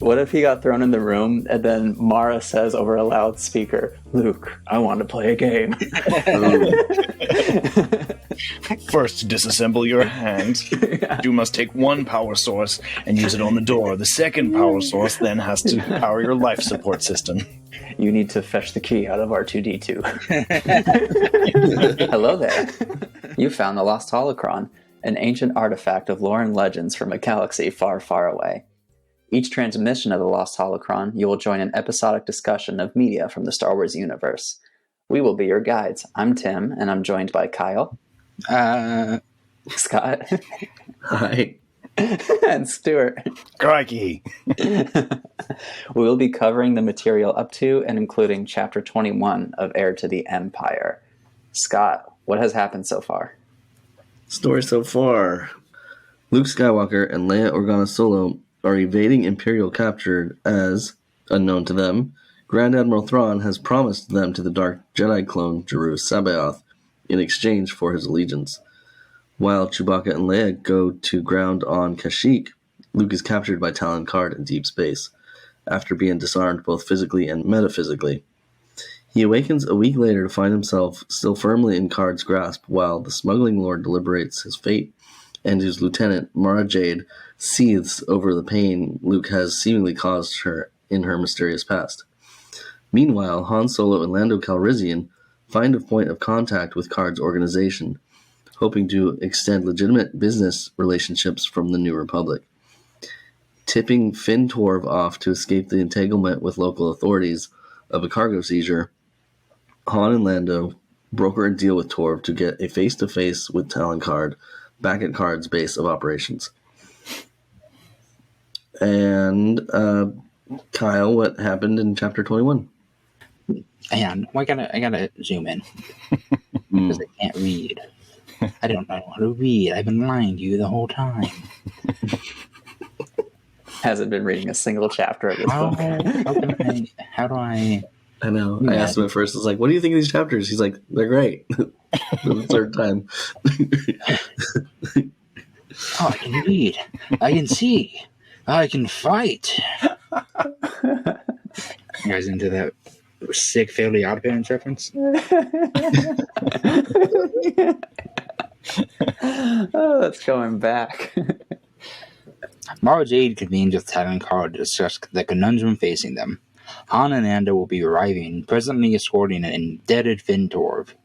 What if he got thrown in the room and then Mara says over a loudspeaker, "Luke, I want to play a game." First, disassemble your hand. You must take one power source and use it on the door. The second power source then has to power your life support system. You need to fetch the key out of R2-D2. Hello there. You found the Lost Holocron, an ancient artifact of lore and legends from a galaxy far, far away. Each transmission of the Lost Holocron, you will join an episodic discussion of media from the Star Wars universe. We will be your guides. I'm Tim, and I'm joined by Kyle. Scott. Hi. And Stuart. Crikey. We will be covering the material up to and including Chapter 21 of Heir to the Empire. Scott, what has happened so far? Story so far. Luke Skywalker and Leia Organa Solo are evading Imperial capture as, unknown to them, Grand Admiral Thrawn has promised them to the Dark Jedi clone Joruus C'Baoth in exchange for his allegiance. While Chewbacca and Leia go to ground on Kashyyyk, Luke is captured by Talon Karrde in deep space, after being disarmed both physically and metaphysically. He awakens a week later to find himself still firmly in Karrde's grasp, while the smuggling lord deliberates his fate, and his lieutenant, Mara Jade, seethes over the pain Luke has seemingly caused her in her mysterious past. Meanwhile, Han Solo and Lando Calrissian find a point of contact with Karrde's organization, hoping to extend legitimate business relationships from the New Republic. Tipping Fynn Torve off to escape the entanglement with local authorities of a cargo seizure, Han and Lando broker a deal with Torve to get a face-to-face with Talon Karrde back at Karrde's base of operations. And, Kyle, what happened in Chapter 21? And I gotta zoom in because I can't read. I don't know how to read. I've been lying to you the whole time. Hasn't been reading a single chapter of this book. How do I? I know. I asked him at first. I was like, "What do you think of these chapters?" He's like, "They're great." For the third time. Oh, I can read. I can see. I can fight. You guys into that sick Fairly Odd Parents reference? Oh, that's going back. Mara Jade convenes with Talon Karrde to discuss the conundrum facing them. Han and Lando will be arriving, presently escorting an indebted Fynn Torve.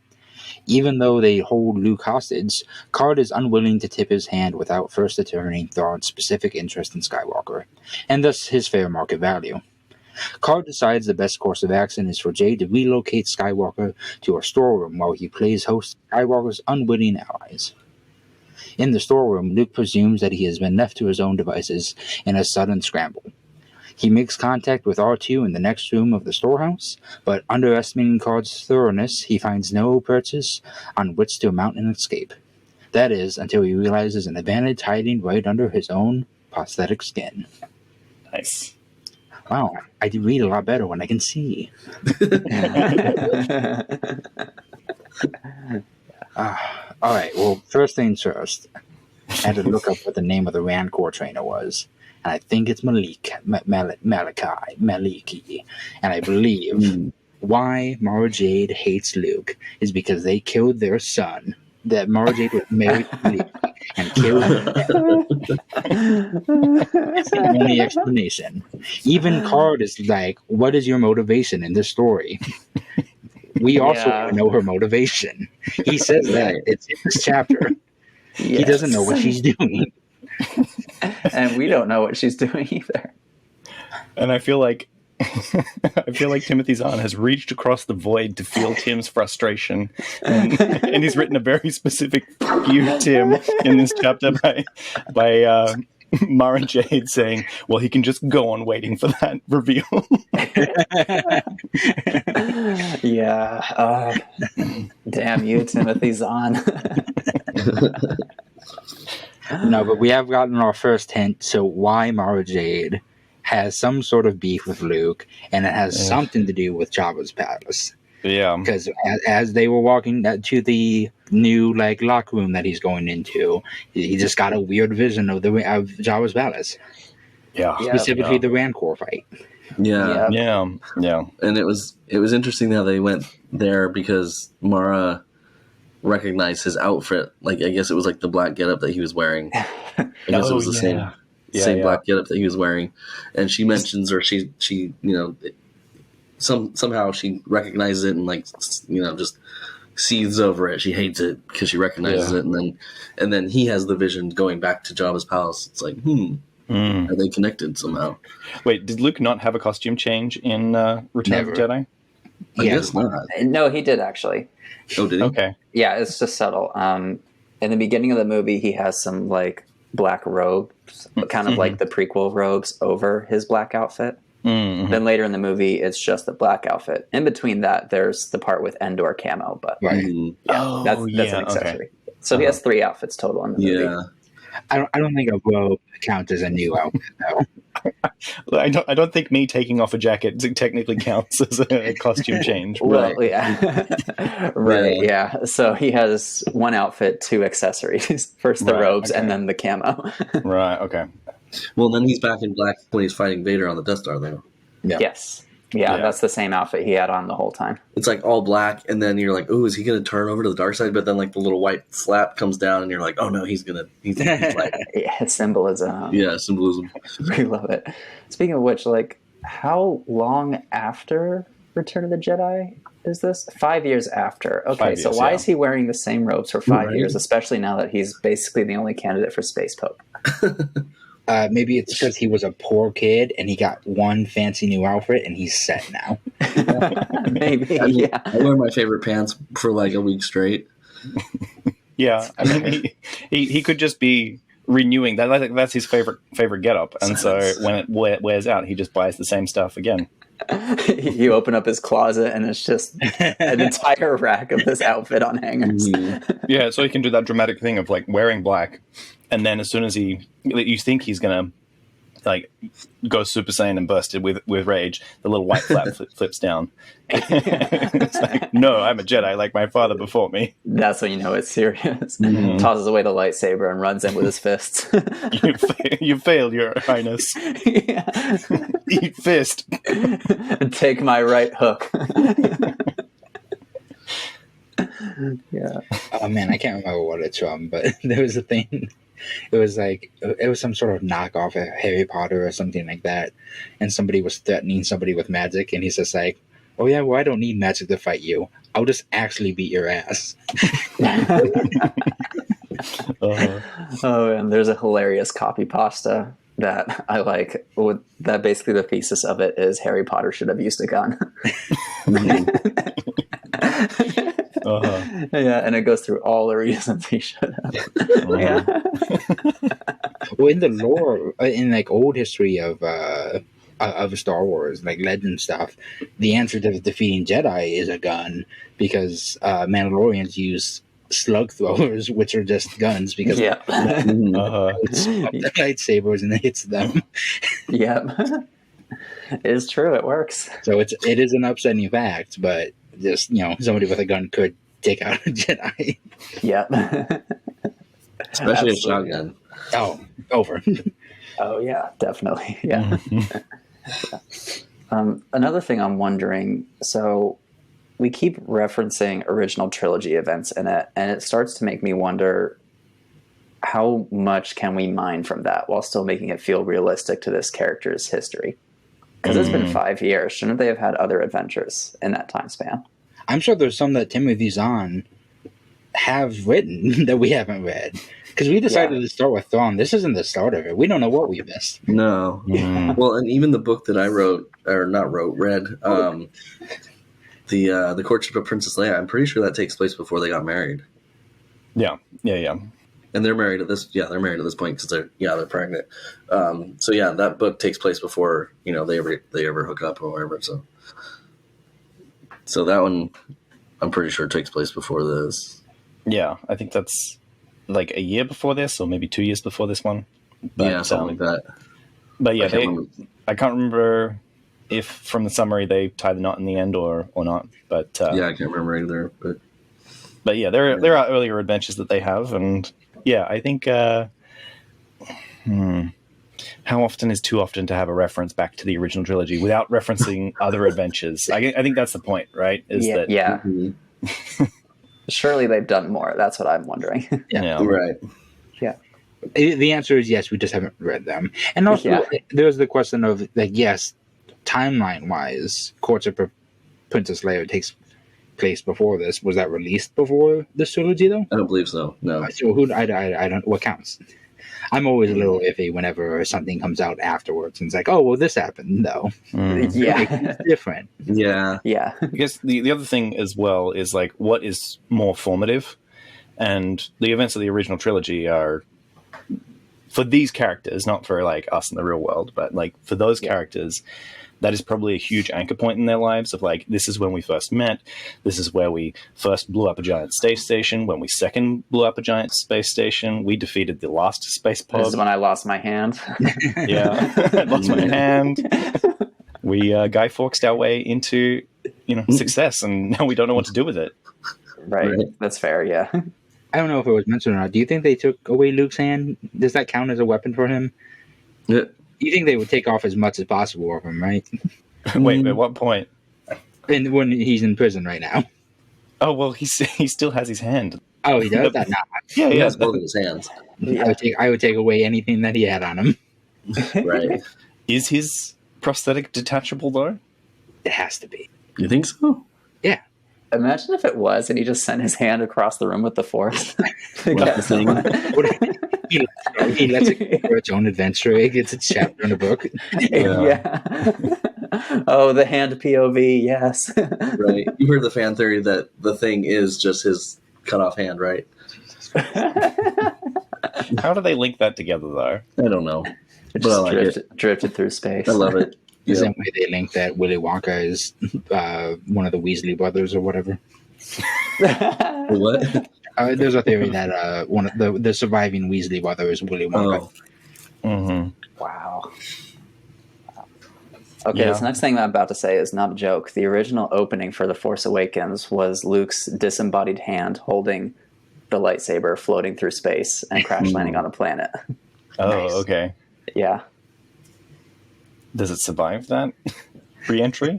Even though they hold Luke hostage, Karrde is unwilling to tip his hand without first determining Thrawn's specific interest in Skywalker, and thus his fair market value. Karrde decides the best course of action is for Jade to relocate Skywalker to a storeroom while he plays host to Skywalker's unwitting allies. In the storeroom, Luke presumes that he has been left to his own devices in a sudden scramble. He makes contact with R2 in the next room of the storehouse, but underestimating Karrde's thoroughness, he finds no purchase on which to mount an escape. That is, until he realizes an advantage hiding right under his own prosthetic skin. Nice. Wow, I do read a lot better when I can see. Alright, well, first things first. I had to look up what the name of the Rancor trainer was. And I think it's Maliki. And I believe why Mara Jade hates Luke is because they killed their son. That Mara Jade was married to Luke and killed him. It's the only explanation. Even Karrde is like, what is your motivation in this story? We also want to know her motivation. He says that. It's in this chapter. Yes. He doesn't know what she's doing. And we don't know what she's doing either. And I feel like Timothy Zahn has reached across the void to feel Tim's frustration, and he's written a very specific "Fuck Tim" in this chapter by Mara Jade saying, "Well, he can just go on waiting for that reveal." Yeah. Damn you, Timothy Zahn. No, but we have gotten our first hint to why Mara Jade has some sort of beef with Luke, and it has something to do with Jabba's palace. Yeah. Because as they were walking to the new locker room that he's going into, he just got a weird vision of Jabba's palace. Yeah. Specifically the Rancor fight. Yeah. Yeah. And it was interesting how they went there because Mara recognized his outfit. Like, I guess it was like the black getup that he was wearing. I guess it was the same black getup that he was wearing. And she mentions, or she somehow she recognizes it and just seethes over it. She hates it because she recognizes it, and then he has the vision going back to Jabba's palace. It's like, are they connected somehow? Wait, did Luke not have a costume change in Return of the Jedi? I guess not. No, he did actually. Oh, did he? Okay. Yeah, it's just subtle. In the beginning of the movie, he has some like black robes, kind of like the prequel robes over his black outfit. Mm-hmm. Then later in the movie, it's just the black outfit. In between that, there's the part with Endor camo, but that's an accessory. Okay. So he has 3 outfits total in the movie. Yeah. I don't think a robe counts as a new outfit, though. I don't think me taking off a jacket technically counts as a costume change. Well, yeah. So he has 1 outfit, 2 accessories. First the robes, and then the camo. Right. Okay. Well, then he's back in black when he's fighting Vader on the Death Star, though. Yeah. Yes. Yeah, that's the same outfit he had on the whole time. It's like all black, and then you're like, "Oh, is he going to turn over to the dark side?" But then, like, the little white flap comes down, and you're like, "Oh no, he's like." Yeah, it's symbolism. Yeah, symbolism. We love it. Speaking of which, like, how long after Return of the Jedi is this? 5 years after. Okay, 5 years, so why is he wearing the same robes for 5 years, especially now that he's basically the only candidate for Space Pope? Maybe it's because he was a poor kid and he got 1 fancy new outfit and he's set now. Maybe, I wear my favorite pants for like a week straight. Yeah, I mean, he could just be renewing that. That's his favorite getup, and so when it wears out, he just buys the same stuff again. You open up his closet and it's just an entire rack of this outfit on hangers. Yeah, so he can do that dramatic thing of like wearing black, and then as soon as you think he's gonna like go Super Saiyan and busted with rage, the little white flap flips down. It's like, no, I'm a Jedi like my father before me. That's when you know it's serious. Tosses away the lightsaber and runs in with his fists. You failed, Your Highness. Eat fist. Take my right hook. Yeah. Oh man, I can't remember what it's from, but there was a thing. It was some sort of knockoff of Harry Potter or something like that, and somebody was threatening somebody with magic, and he's just like, "Oh yeah, well I don't need magic to fight you. I'll just actually beat your ass." Oh, and there's a hilarious copy pasta that I like. That basically the thesis of it is Harry Potter should have used a gun. Yeah, and it goes through all the reasons he should have. Well, in the lore, in like old history of Star Wars, like legend stuff, the answer to defeating Jedi is a gun, because Mandalorians use slug throwers, which are just guns, because it's the lightsabers and it hits them. Yep. It's true, it works. So it is an upsetting fact, but just, somebody with a gun could take out a Jedi. Yep. Especially a shotgun. Oh, over. Oh yeah, definitely. Yeah. Another thing I'm wondering, so we keep referencing original trilogy events in it, and it starts to make me wonder, how much can we mine from that while still making it feel realistic to this character's history? Because it's been 5 years. Shouldn't they have had other adventures in that time span? I'm sure there's some that Timothy Zahn have written that we haven't read. Because we decided to start with Thrawn. This isn't the start of it. We don't know what we missed. No. Well, and even the book that I read, the Courtship of Princess Leia, I'm pretty sure that takes place before they got married. Yeah. And they're married at this. Yeah, they're married at this point because they're pregnant. So yeah, that book takes place before they ever hook up or whatever. So that one, I'm pretty sure takes place before this. Yeah, I think that's like a year before this, or maybe 2 years before this one. But, yeah, something like that. But yeah, I can't remember if from the summary they tie the knot in the end or not. But I can't remember either. But yeah, there are earlier adventures that they have, and yeah, I think. how often is too often to have a reference back to the original trilogy without referencing other adventures? I think that's the point, right? Yeah. Surely they've done more. That's what I'm wondering. Yeah. Right. Yeah. The answer is yes. We just haven't read them. And also, there's the question of like, yes, timeline-wise, Courts of Princess Leia takes place before this. Was that released before this trilogy, though? I don't believe so. No. So I don't. What counts? I'm always a little iffy whenever something comes out afterwards, and it's like, oh, well, this happened, though. Yeah. It's different. Yeah. Yeah. I guess the other thing as well is like, what is more formative? And the events of the original trilogy are, for these characters, not for like us in the real world, but like for those characters, that is probably a huge anchor point in their lives of like, this is when we first met. This is where we first blew up a giant space station. When we second blew up a giant space station, we defeated the last space pod. This is when I lost my hand. Yeah. Lost my hand. We Guy Fawkesed our way into, success, and now we don't know what to do with it. Right. That's fair. Yeah. I don't know if it was mentioned or not. Do you think they took away Luke's hand? Does that count as a weapon for him? Yeah. You think they would take off as much as possible of him, right? Wait, at what point? And when he's in prison right now. Oh, well, he still has his hand. Oh, he does that now. Yeah, He yeah. has both of his hands. I would take away anything that he had on him. Right. Is his prosthetic detachable, though? It has to be. You think so? Yeah. Imagine if it was, and he just sent his hand across the room with the Force. He lets it go for its own adventure. It gets a chapter in a book. Yeah. Oh, the hand POV. Yes. Right. You heard the fan theory that the thing is just his cut off hand, right? How do they link that together, though? I don't know. It But I just like drifted through space. I love it. The Yeah. same way they link that Willy Wonka is one of the Weasley brothers or whatever. What? There's a theory that one of the surviving Weasley brother is Willy Wonka. Oh. Mm-hmm. Wow. Okay, this next thing I'm about to say is not a joke. The original opening for The Force Awakens was Luke's disembodied hand holding the lightsaber floating through space and crash landing on a planet. Oh, Nice. okay. Yeah. Does it survive that re-entry?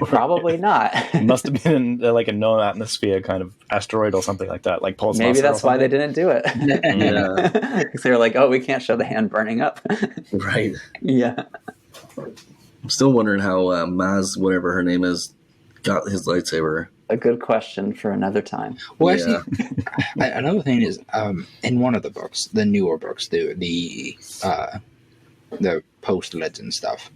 Probably not. It must have been like a no-atmosphere kind of asteroid or something like that, like Paul's Maybe Master that's or why they something. didn't do it. Yeah. Because they were like, oh, we can't show the hand burning up. Right. Yeah. I'm still wondering how Maz, whatever her name is, got his lightsaber. A good question for another time. Well, Yeah. actually, another thing is in one of the books, the newer books, the post-legend stuff,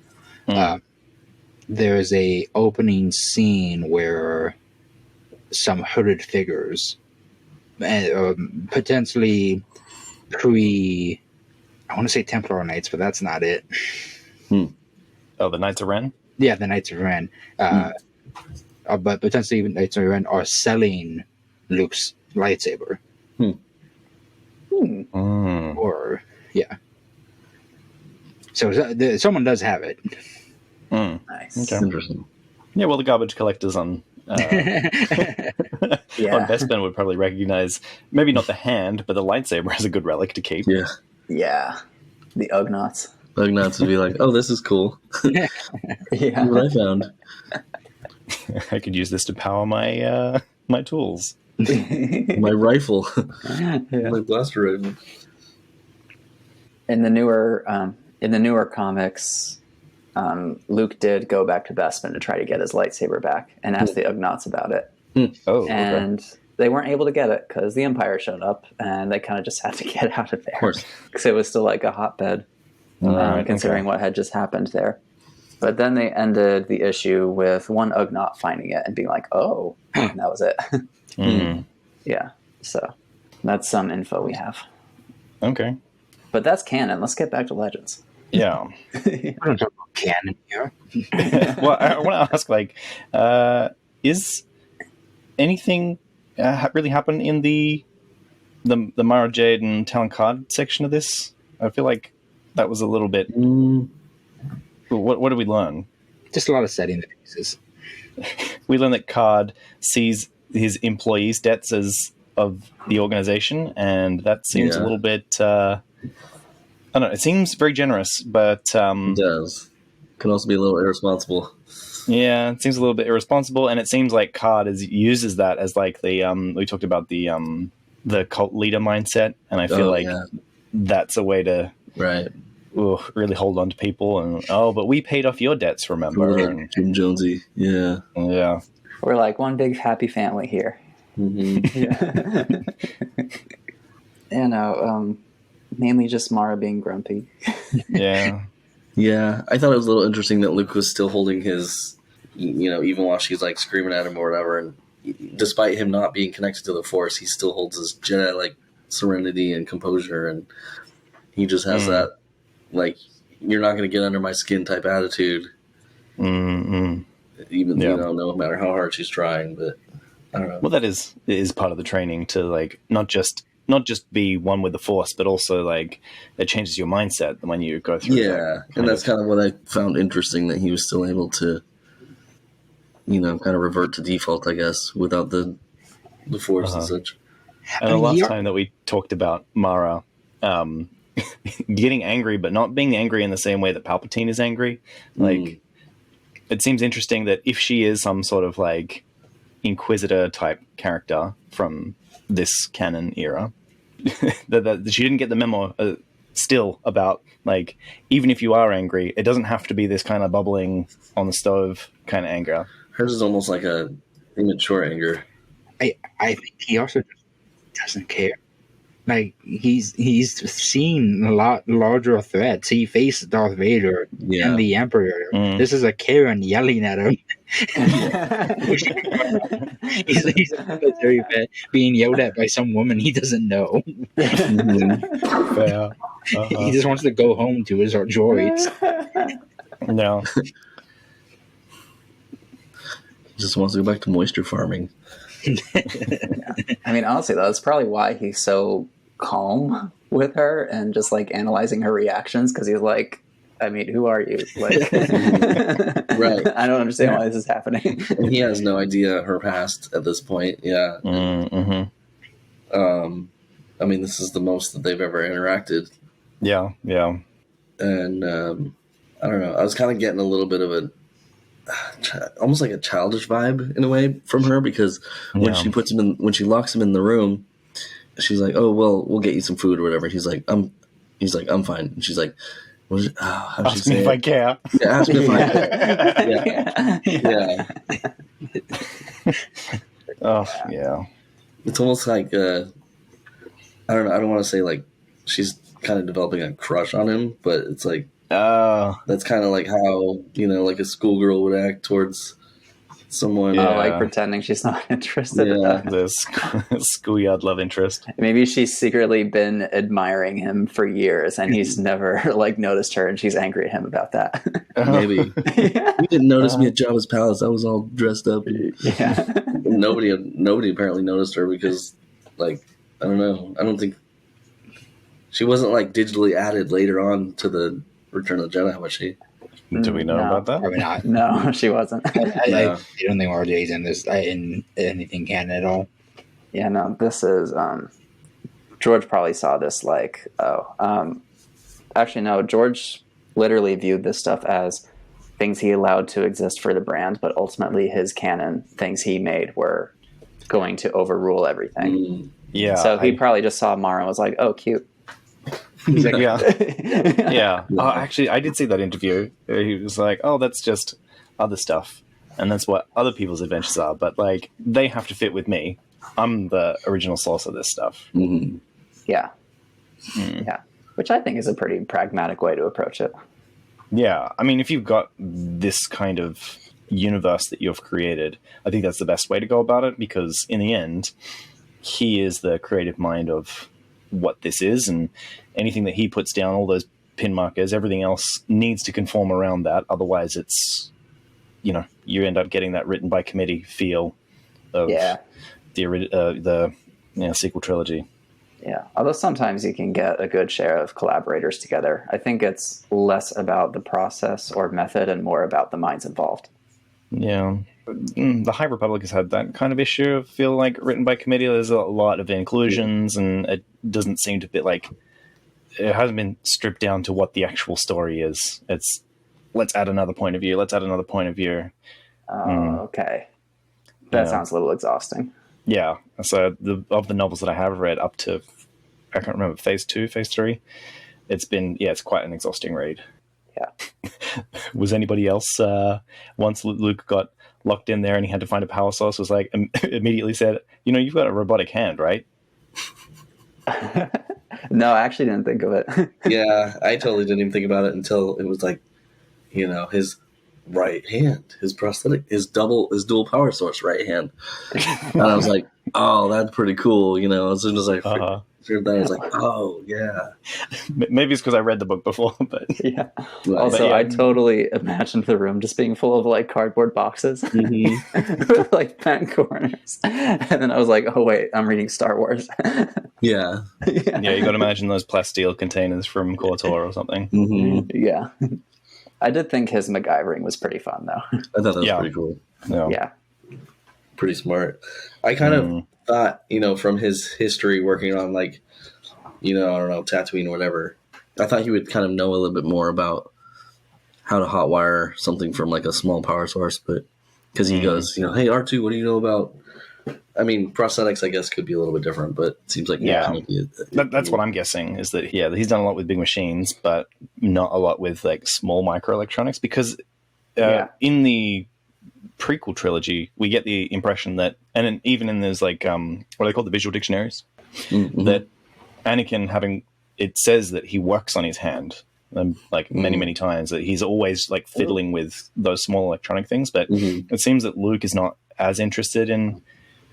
there's a opening scene where some hooded figures, potentially I want to say Templar Knights, but that's not it. Oh, the Knights of Ren? Yeah, the Knights of Ren. But potentially even Knights of Ren are selling Luke's lightsaber. Or, yeah. So someone does have it. Nice. Okay. Interesting. Yeah, well, the garbage collectors on on Yeah. Bespin would probably recognize maybe not the hand, but the lightsaber as a good relic to keep. Yeah. Yeah. The Ugnaughts. Ugnaughts would be like, oh, this is cool. Yeah. Look what I found. I could use this to power my my tools. My rifle. Yeah. My blaster rifle. In the newer comics, Luke did go back to Bespin to try to get his lightsaber back and ask the Ugnaughts about it. Oh, And they weren't able to get it because the Empire showed up and they kind of just had to get out of there. Of course. Because it was still like a hotbed, considering what had just happened there. But then they ended the issue with one Ugnaught finding it and being like, oh, and that was it. Yeah. So that's some info we have. Okay. But that's canon. Let's get back to Legends. Yeah. I don't talk about canon here. Well, I want to ask, like, is anything really happen in the Mara Jade and Talon Karrde section of this? I feel like that was a little bit. What did we learn? Just a lot of setting the pieces. We learned that Karrde sees his employees' debts as of the organization, and that seems a little bit I don't know. It seems very generous, but It does. Can also be a little irresponsible. yeah, it seems a little bit irresponsible, and it seems like Karrde uses that as like the we talked about the cult leader mindset, and I feel that's a way to right really hold on to people, and but we paid off your debts, remember? And, Jim Jonesy, yeah. We're like one big happy family here. Mm-hmm. Mainly just Mara being grumpy. Yeah, I thought it was a little interesting that Luke was still holding his, even while she's like screaming at him or whatever, and despite him not being connected to the Force, he still holds his Jedi like serenity and composure, and he just has that like you're not going to get under my skin type attitude. Even no matter how hard she's trying, but I don't know. Well, it is part of the training to like not just be one with the Force, but also like it changes your mindset when you go through. And that's kind of what I found interesting, that he was still able to, kind of revert to default, I guess, without the Force and such. And the last time that we talked about Mara getting angry, but not being angry in the same way that Palpatine is angry, like it seems interesting that if she is some sort of like Inquisitor type character from this canon era, that she didn't get the memo still about like, even if you are angry, it doesn't have to be this kind of bubbling on the stove kind of anger. Hers is almost like a immature anger. I think he also just doesn't care. Like he's seen a lot larger threats. He faced Darth Vader and the Emperor. This is a Karen yelling at him. he's a military vet being yelled at by some woman he doesn't know. Fair. He just wants to go home to his droids. No. He just wants to go back to moisture farming. I mean, honestly, though, that's probably why he's so calm with her and just like analyzing her reactions, because he's like, I mean, who are you? Like, right? I don't understand why this is happening. And he has no idea her past at this point. Yeah. I mean, this is the most that they've ever interacted. Yeah. And I don't know. I was kind of getting a little bit of almost like a childish vibe in a way from her, because when she puts him in, when she locks him in the room, she's like, "Oh well, we'll get you some food or whatever." He's like, "I'm fine." And she's like, "How does she say if I care?" Yeah, ask me if I care. Yeah. Oh yeah. It's almost like I don't know. I don't want to say like she's kind of developing a crush on him, but it's like that's kind of like how like a schoolgirl would act towards someone. Like pretending she's not interested in that. The schoolyard love interest. Maybe she's secretly been admiring him for years and he's never like noticed her, and she's angry at him about that. Maybe. You didn't notice me at Jabba's palace. I was all dressed up. Nobody apparently noticed her because, like, I don't know. I don't think she wasn't like digitally added later on to the Return of the Jedi, was she? Do we know about that? Probably not. No, she wasn't. I don't think RJ's in this in anything canon at all. Yeah, no, this is George probably saw this like, actually no, George literally viewed this stuff as things he allowed to exist for the brand, but ultimately his canon things he made were going to overrule everything. Yeah. So he probably just saw Mara and was like, "Oh, cute." He's like, yeah. Oh, actually, I did see that interview. He was like, "Oh, that's just other stuff, and that's what other people's adventures are. But like, they have to fit with me. I'm the original source of this stuff." Mm-hmm. Yeah, which I think is a pretty pragmatic way to approach it. Yeah, I mean, if you've got this kind of universe that you've created, I think that's the best way to go about it, because in the end, he is the creative mind of what this is, and anything that he puts down, all those pin markers, everything else needs to conform around that. Otherwise, it's, you end up getting that written by committee feel of the sequel trilogy. Yeah, although sometimes you can get a good share of collaborators together. I think it's less about the process or method and more about the minds involved. Yeah. The High Republic has had that kind of issue. I feel like written by committee, there's a lot of inclusions, and it doesn't seem to be like it hasn't been stripped down to what the actual story is. It's let's add another point of view. Let's add another point of view. Okay. That sounds a little exhausting. Yeah. So of the novels that I have read up to, I can't remember, phase 2, phase 3, it's been, it's quite an exhausting read. Yeah. Was anybody else, once Luke got locked in there and he had to find a power source, was like, immediately said, you've got a robotic hand, right? No, I actually didn't think of it. Yeah, I totally didn't even think about it until it was like, his right hand, his prosthetic, his dual power source right hand. And I was like, oh, that's pretty cool. As soon as I figured that, I was like, oh, yeah. Maybe it's because I read the book before, but Yeah. Right. Also, I totally imagined the room just being full of like cardboard boxes with like bent corners. And then I was like, oh, wait, I'm reading Star Wars. Yeah. you got to imagine those plasteel containers from KOTOR or something. Mm-hmm. Yeah. I did think his MacGyvering was pretty fun, though. I thought that was pretty cool. Yeah. Pretty smart. I kind of thought, from his history working on like, I don't know, Tatooine or whatever, I thought he would kind of know a little bit more about how to hotwire something from like a small power source, but because he goes, hey, R2, what do you know about? I mean, prosthetics, I guess, could be a little bit different, but it seems like that's what I'm guessing is that he's done a lot with big machines, but not a lot with like small microelectronics. Because in the prequel trilogy, we get the impression that, and even in those like what are they called, the visual dictionaries, that Anakin it says that he works on his hand. Like many times, that he's always like fiddling with those small electronic things, but it seems that Luke is not as interested in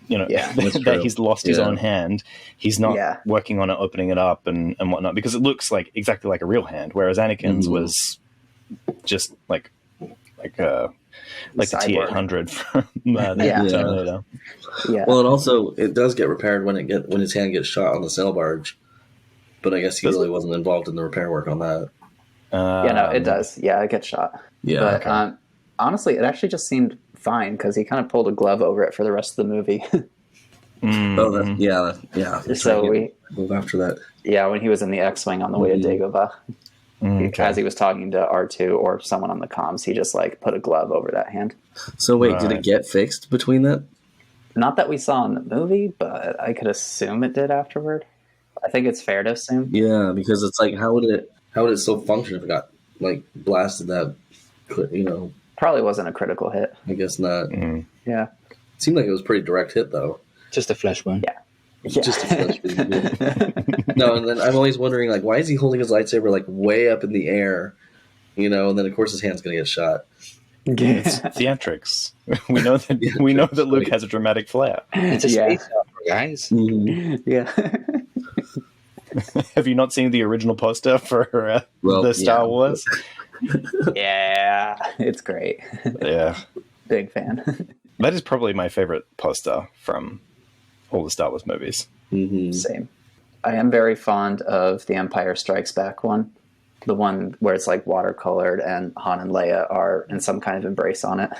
that he's lost his own hand. He's not working on it, opening it up and whatnot, because it looks like exactly like a real hand, whereas Anakin's was just like the T-800 from Terminator. Yeah. Well, and also it does get repaired when his hand gets shot on the sail barge, but I guess he really wasn't involved in the repair work on that. It does. Yeah, it gets shot. Yeah. But honestly, it actually just seemed fine because he kind of pulled a glove over it for the rest of the movie. So we move after that. Yeah, when he was in the X-wing on the way to Dagobah, as he was talking to R2 or someone on the comms, he just like put a glove over that hand. So wait, did it get fixed between that? Not that we saw in the movie, but I could assume it did afterward. I think it's fair to assume. Yeah, because it's like, how would it still function if it got like blasted that, Probably wasn't a critical hit. I guess not. Yeah. It seemed like it was a pretty direct hit, though. Just a flesh wound. Yeah. Just a flesh wound. Yeah. No, and then I'm always wondering, like, why is he holding his lightsaber, like, way up in the air? And then, of course, his hand's going to get shot. It's theatrics. We know that Luke has a dramatic flair. It's a space opera, guys. Yeah. Have you not seen the original poster for the Star Wars? Yeah, it's great. Yeah. Big fan. That is probably my favorite poster from all the Star Wars movies. Same. I am very fond of the Empire Strikes Back one. The one where it's like watercolored and Han and Leia are in some kind of embrace on it.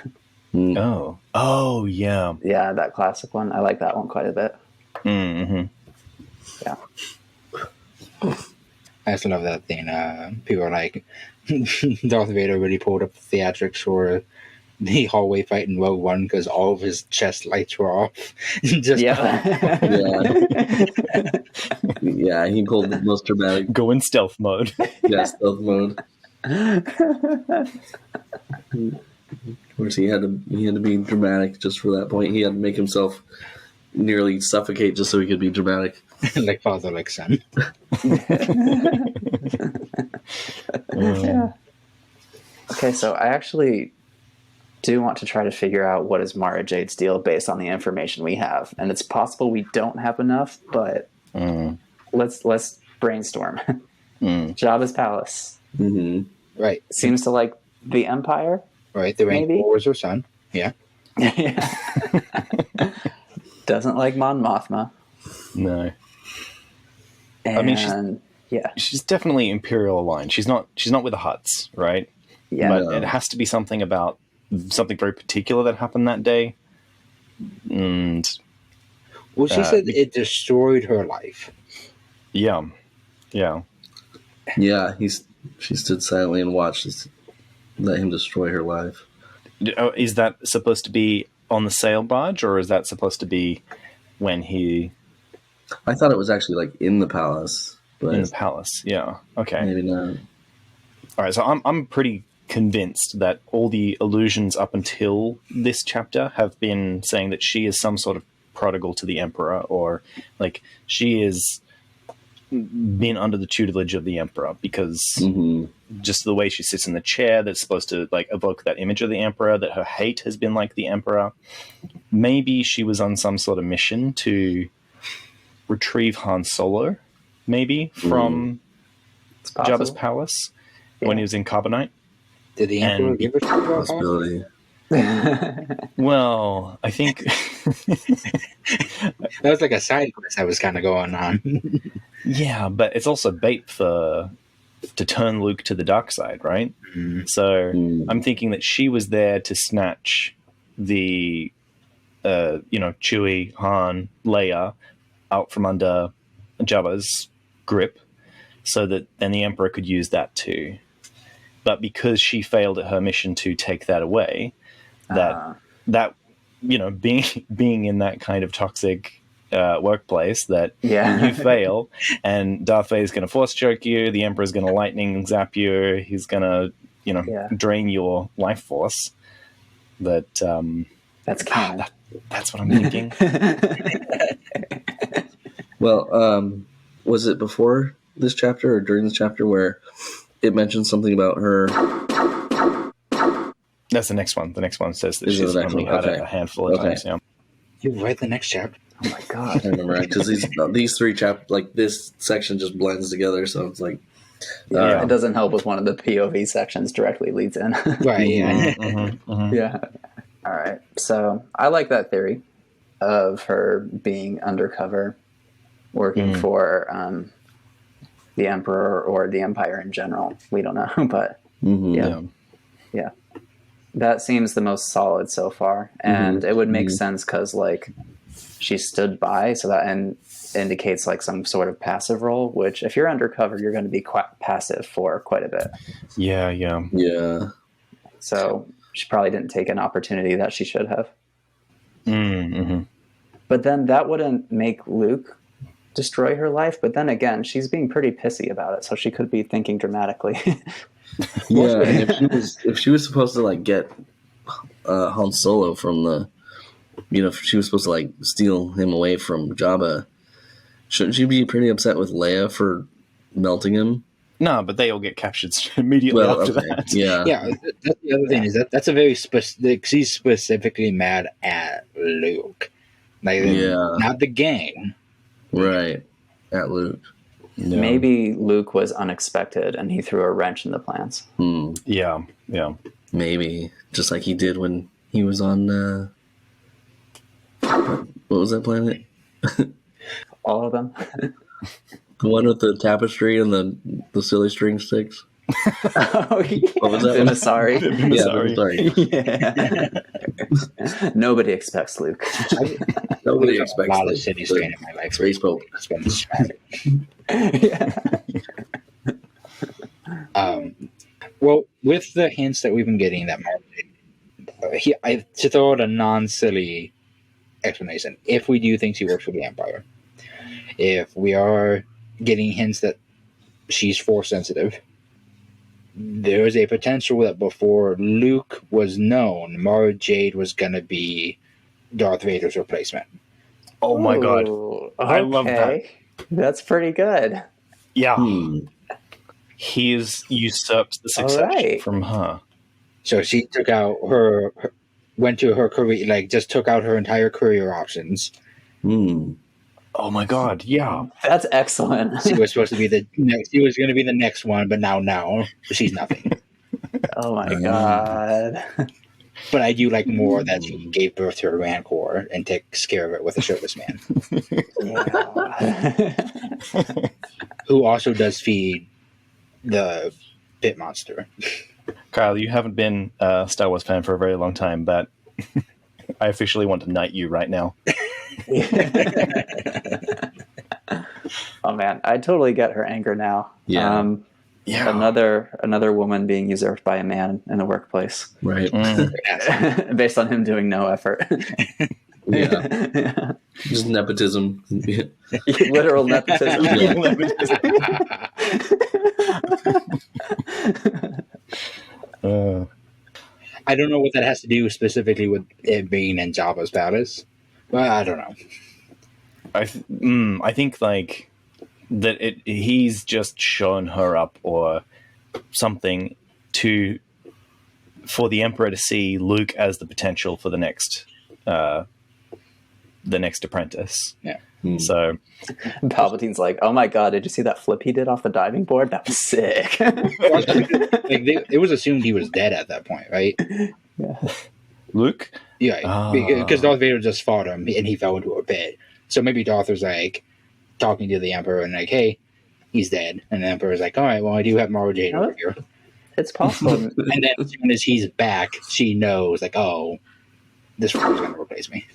Oh, yeah. Yeah, that classic one. I like that one quite a bit. Yeah. I just love that thing. People are like, Darth Vader really pulled up the theatrics for the hallway fight in Rogue One because all of his chest lights were off. Yeah, he pulled the most dramatic. Go in stealth mode. Yeah, stealth mode. Of course, he had to be dramatic just for that point. He had to make himself nearly suffocate just so he could be dramatic. Like father, like son. Yeah. Okay, so I actually do want to try to figure out what is Mara Jade's deal based on the information we have, and it's possible we don't have enough, but let's brainstorm. Jabba's palace, Right. seems to like the Empire, Right. The Rank Maybe. Wars or son. Yeah. Doesn't like Mon Mothma, No. and I mean, she's definitely Imperial aligned. She's not with the Hutts, right? Yeah. But it has to be something about something very particular that happened that day. And Well, she said it destroyed her life. yeah. Yeah, she stood silently and watched us let him destroy her life. Is that supposed to be on the sail barge, or is that supposed to be when he I thought it was actually like in the palace, but in the palace? Yeah. Okay. maybe not. All right. So I'm pretty convinced that all the allusions up until this chapter have been saying that she is some sort of prodigal to the Emperor, or like she is been under the tutelage of the Emperor, because just the way she sits in the chair that's supposed to like evoke that image of the Emperor, that her hate has been like the Emperor. Maybe she was on some sort of mission to retrieve Han Solo, maybe from Jabba's palace when he was in Carbonite. Did the Emperor give her something? Possibility. Well, I think That was like a side quest that was kind of going on. yeah, but it's also bait to turn Luke to the dark side, right? So I'm thinking that she was there to snatch the Chewie, Han, Leia out from under Jabba's grip, so that then the Emperor could use that too. But because she failed at her mission to take that away, that being in that kind of toxic workplace, that you fail and Darth Vader's going to force choke you, the Emperor's going to lightning zap you, he's going to drain your life force. That's canon. That's what I'm thinking. Well, was it before this chapter or during this chapter where it mentions something about her? That's the next one. The next one says that Is it she's the next only one? had Okay. a handful of times. Yeah. You read the next chapter. Oh my god. I remember right, because these three chapters, like this section, just blends together. So it's like, It doesn't help with one of the POV sections directly leads in. Right, yeah. Yeah. All right. So I like that theory of her being undercover, working for the Emperor or the Empire in general. We don't know, but yeah. That seems the most solid so far, and it would make sense because like she stood by, so that indicates like some sort of passive role. Which, if you're undercover, you're going to be quite passive for quite a bit. Yeah. So she probably didn't take an opportunity that she should have. Mm-hmm. But then that wouldn't make Luke destroy her life. But then again, she's being pretty pissy about it, so she could be thinking dramatically. Yeah, and if she was supposed to like get Han Solo from the, if she was supposed to like steal him away from Jabba, shouldn't she be pretty upset with Leia for melting him? No, but they all get captured immediately after that. Yeah. That's the other thing is that's a very specific. She's specifically mad at Luke, like not the gang. Right, at Luke. No. Maybe Luke was unexpected and he threw a wrench in the plans. Yeah. Maybe. Just like he did when he was on, what was that planet? All of them. The one with the tapestry and the silly string sticks? Oh, yeah. What was that one? Sorry. Yeah, Yeah. Nobody expects Luke. Nobody A expects lot of the city strain in my life. Space Pope. Spend this traffic. Well, with the hints that we've been getting, that to throw out a non-silly explanation, if we do think she works for the Empire, if we are getting hints that she's force sensitive, there is a potential that before Luke was known, Mara Jade was going to be Darth Vader's replacement. Oh my god. Okay. I love that. That's pretty good. Yeah. He's usurped the succession from her. So she took out went to her career, like just took out her entire career options. Oh my god, yeah. That's excellent. She was supposed to be she was going to be the next one, but now she's nothing. Oh my god. But I do like more that she gave birth to a Rancor and takes care of it with a shirtless man. Who also does feed the pit monster. Kyle, you haven't been a Star Wars fan for a very long time, but I officially want to knight you right now. Oh man, I totally get her anger now. Yeah. Yeah. Another woman being usurped by a man in the workplace, Right. based on him doing no effort. Yeah. Just nepotism. Literal nepotism. I don't know what that has to do specifically with it being in Jabba's palace. Well, I don't know. I think like that he's just shown her up or something for the Emperor to see Luke as the potential for the next apprentice. Yeah. So Palpatine's like, oh my god, did you see that flip he did off the diving board? That was sick. It was assumed he was dead at that point, right? Yeah. Luke? Yeah, because Darth Vader just fought him and he fell into a pit. So maybe Darth was like talking to the Emperor and like, hey, he's dead. And the Emperor was like, all right, well, I do have Mara Jade over here. It's possible. And then as soon as he's back, she knows, like, oh, this one's going to replace me.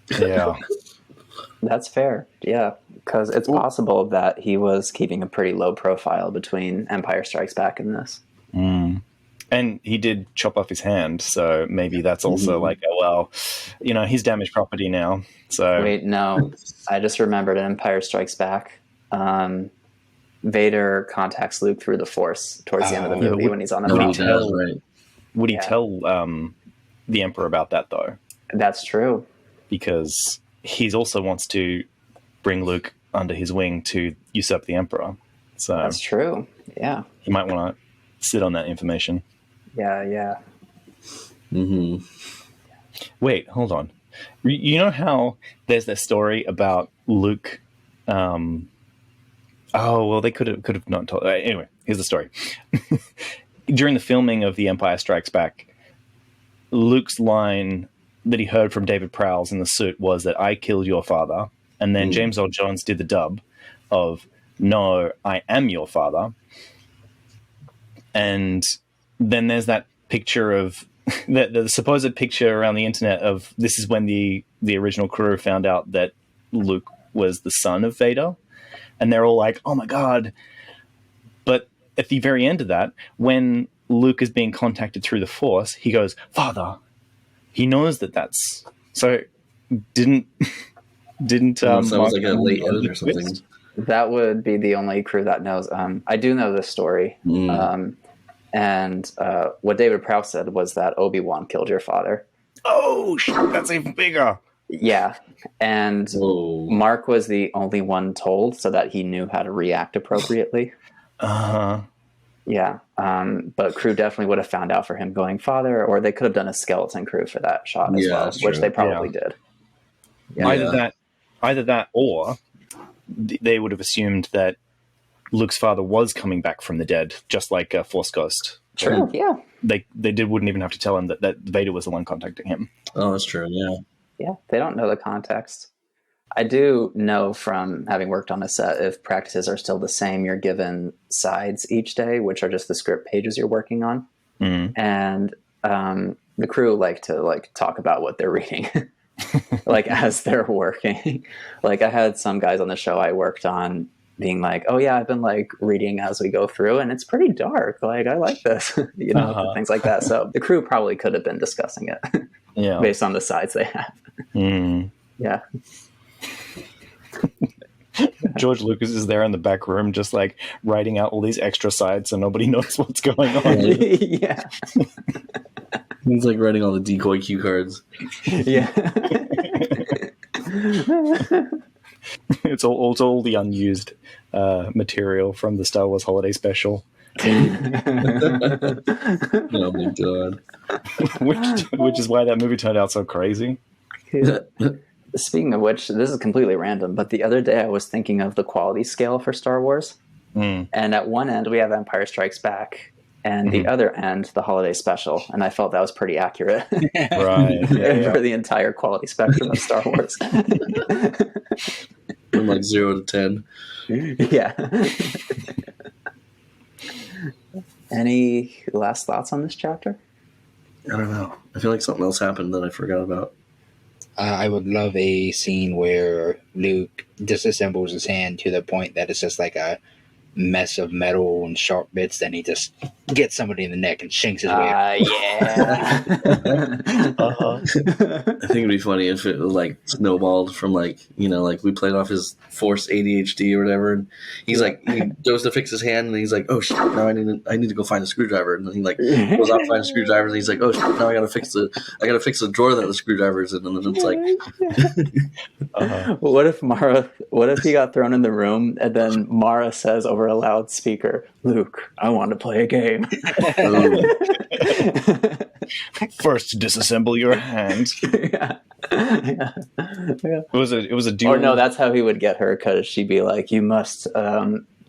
Yeah. That's fair. Yeah, because it's possible that he was keeping a pretty low profile between Empire Strikes Back and this. Mm. And he did chop off his hand, so maybe that's also like, oh, well, he's damaged property now. So Wait, no. I just remembered in Empire Strikes Back, Vader contacts Luke through the Force towards the end of the movie when he's on the mountain. Would he tell the Emperor about that, though? That's true. Because he also wants to bring Luke under his wing to usurp the Emperor. So that's true. Yeah. He might want to sit on that information. Yeah. Mm-hmm. Wait, hold on. You know how there's that story about Luke? Oh, well, they could have not told. Anyway, here's the story. During the filming of The Empire Strikes Back, Luke's line that he heard from David Prowse in the suit was that I killed your father. And then James Earl Jones did the dub of no, I am your father. And then there's that picture of the supposed picture around the internet of this is when the original crew found out that Luke was the son of Vader. And they're all like, oh my God. But at the very end of that, when Luke is being contacted through the Force, he goes, Father. He knows that's so. Didn't sounds like a late edit or something. That would be the only crew that knows. I do know this story. And what David Prowse said was that Obi-Wan killed your father. Oh, that's even bigger. Yeah. And Mark was the only one told so that he knew how to react appropriately. Uh-huh. Yeah. But crew definitely would have found out for him going father, or they could have done a skeleton crew for that shot as well, which they probably did. Yeah. Either that or they would have assumed that Luke's father was coming back from the dead, just like a Force Ghost. True, yeah. They wouldn't even have to tell him that Vader was the one contacting him. Oh, that's true, yeah. Yeah, they don't know the context. I do know from having worked on a set, if practices are still the same, you're given sides each day, which are just the script pages you're working on. Mm-hmm. And the crew like to talk about what they're reading, as they're working. I had some guys on the show I worked on being like, oh yeah, I've been reading as we go through and it's pretty dark. I like this, things like that. So the crew probably could have been discussing it based on the sides they have. Mm. Yeah. George Lucas is there in the back room just writing out all these extra sides so nobody knows what's going on. Yeah. He's writing all the decoy cue cards. Yeah. It's all the unused material from the Star Wars Holiday Special. Oh my God. which is why that movie turned out so crazy. Speaking of which, this is completely random, but the other day I was thinking of the quality scale for Star Wars. And at one end we have Empire Strikes Back, and the other end, the Holiday Special. And I felt that was pretty accurate. Right. For the entire quality spectrum of Star Wars. From 0 to 10. Yeah. Any last thoughts on this chapter? I don't know. I feel like something else happened that I forgot about. I would love a scene where Luke disassembles his hand to the point that it's just like a mess of metal and sharp bits, then he just gets somebody in the neck and shanks his way out. Yeah. Uh-huh. I think it'd be funny if it was like snowballed from like we played off his forced ADHD or whatever, and he's like he goes to fix his hand and he's like, oh shit, now I need to go find a screwdriver, and then he like goes out to find a screwdriver and he's like, oh shit, now I gotta fix the drawer that the screwdriver's in, and then it's like What if he got thrown in the room and then Mara says over a loudspeaker, Luke, I want to play a game. First, disassemble your hand. Yeah. It was a duel. Or no, that's how he would get her, because she'd be like, you must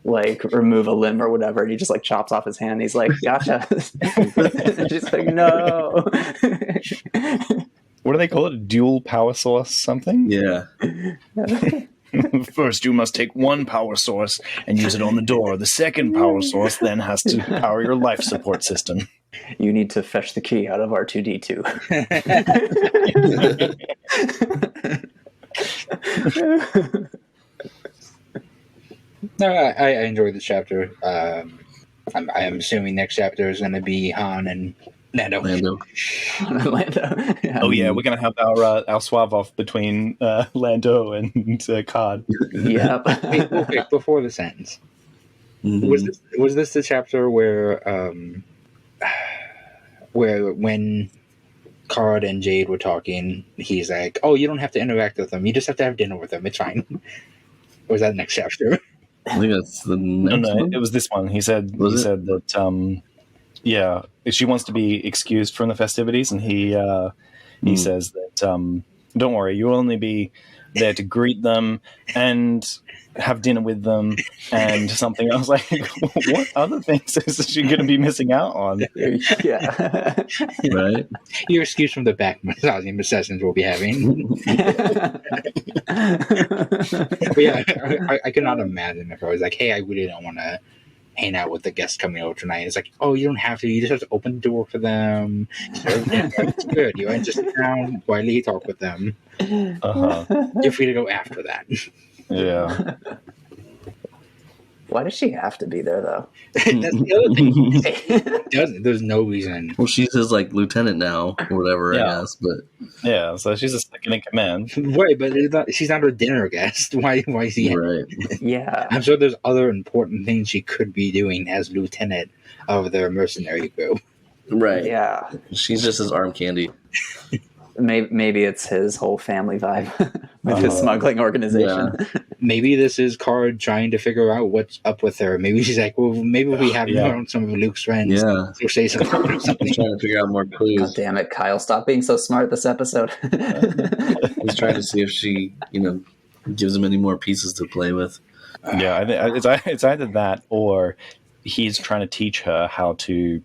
like remove a limb or whatever, and he just like chops off his hand. He's like, gotcha. She's like, no. What do they call it? Dual power source something? yeah. First, you must take one power source and use it on the door. The second power source then has to power your life support system. You need to fetch the key out of R2-D2. No, I enjoyed this chapter. I am assuming next chapter is going to be Han and Lando. Lando. Yeah. Oh yeah, we're gonna have our swab off between Lando and Karrde. Yep. Wait, okay, before this ends, was this the chapter where when Karrde and Jade were talking, he's like, "Oh, you don't have to interact with them. You just have to have dinner with them. It's fine." Or was that the next chapter? I think that's the next one. It was this one. He said that yeah, she wants to be excused from the festivities, and he says that don't worry, you'll only be there to greet them and have dinner with them and something. I was like, what other things is she going to be missing out on? Yeah. Right. You're excused from the back massaging sessions we'll be having. But yeah, I could not imagine if I was like, hey, I really don't want to hang out with the guests coming over tonight. It's like, oh, you don't have to. You just have to open the door for them. It's good. You want to just sit down, quietly talk with them. You're free to go after that. Yeah. Why does she have to be there, though? That's the other thing. There's no reason. Well, she's his like lieutenant now, or whatever. Yeah. I guess, but Yeah, so she's a second in command. Right, but she's not a dinner guest. Why is he? right. Yeah. I'm sure there's other important things she could be doing as lieutenant of their mercenary group. Right. Yeah. She's just his arm candy. Maybe it's his whole family vibe with his smuggling organization. Yeah. Maybe this is Karrde trying to figure out what's up with her. Maybe she's like, well, maybe we have around some of Luke's friends. Yeah. Or say something. I'm trying to figure out more God clues. damn it, Kyle! Stop being so smart this episode. He's trying to see if she, gives him any more pieces to play with. Yeah, I think it's either that or he's trying to teach her how to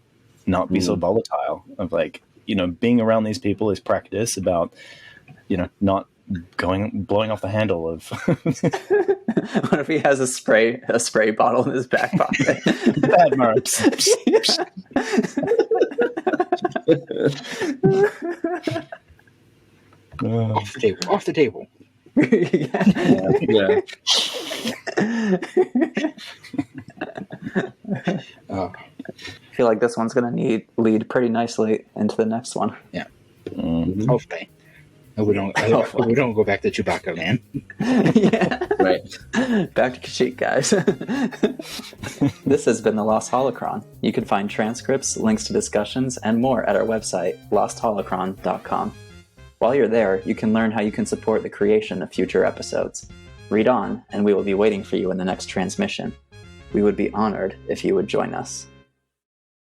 not be so volatile. Of like, being around these people is practice about, not blowing off the handle of. What if he has a spray bottle in his back pocket? Bad marks. Off the table. Yeah. Oh. I feel like this one's going to lead pretty nicely into the next one. Yeah. Mm-hmm. Hopefully. We don't go back to Chewbacca, man. Yeah. Right. Back to Kashyyyk, guys. This has been The Lost Holocron. You can find transcripts, links to discussions, and more at our website, lostholocron.com. While you're there, you can learn how you can support the creation of future episodes. Read on, and we will be waiting for you in the next transmission. We would be honored if you would join us.